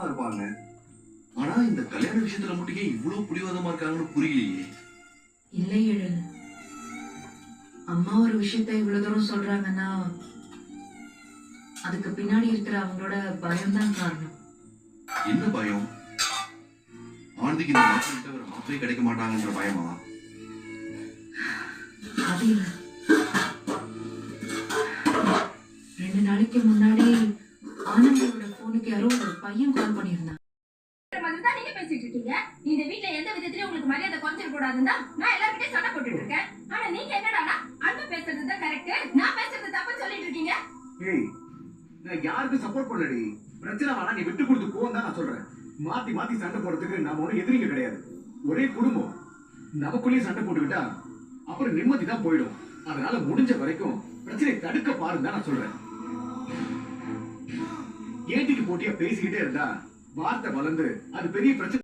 இருப்பாங்க. ஆனா இந்த கல்யாண விஷயத்துல மட்டும் ஏன் இவ்வளவு புடிவாதமா இருக்காங்கன்னு புரியலையே. இல்லை எழில், அம்மா ஒரு விஷயத்த இவ்வளவு தூரம் சொல்றாங்கன்னா அதுக்கு பின்னாடி இருக்கிற அவங்களோட பயம்தான் காரணம். என்ன பயம்? ஆனந்திக்கு இந்த மாப்பிள்ளை ஒரு மாப்பிள்ளை கிடைக்க மாட்டாங்கன்ற பயமா? அது இல்ல, 2 நாளைக்கு முன்னாடி ஆனந்தியோட போனுக்கு யாரோ ஒரு பையன் கால் பண்ணியிருந்தான். நீங்க பேசிட்டு இருக்கீங்க. இந்த வீட்ல எந்த விதத்திலயும் உங்களுக்கு மரியாதை குறைஞ்சிட கூடாதுன்னா நான் எல்லார்கிட்டயும் சண்டை போட்டுட்டு இருக்கேன். ஆனா நீங்க என்னடானா அன்பு பேசுறது தான் கரெக்ட், நான் பேசுறது தப்புன்னு சொல்லிட்டு இருக்கீங்க. ஏய், நான் யாருக்கு சப்போர்ட் பண்ணலடி. பிரச்சனை வேணா நீ விட்டு கொடுத்து போன்னு தான் நான் சொல்றேன். மாத்தி மாத்தி சண்டை போடுறதுக்கு நாம ஒன்னும் எதிரிங்க கிடையாது. ஒரே குடும்பம். நமக்குள்ளேயே சண்டை போட்டுக்கிட்டா அப்புறம் நிம்மதி தான் போயிடும். அதனால முடிஞ்ச வரைக்கும் பிரச்சனை தடுக்க பாருன்னு தான் நான் சொல்றேன். ஏட்டிக்கு போட்டியா பேசிக்கிட்டே இருந்தா வார்த்தை வளர்ந்து அது பெரிய பிரச்சனை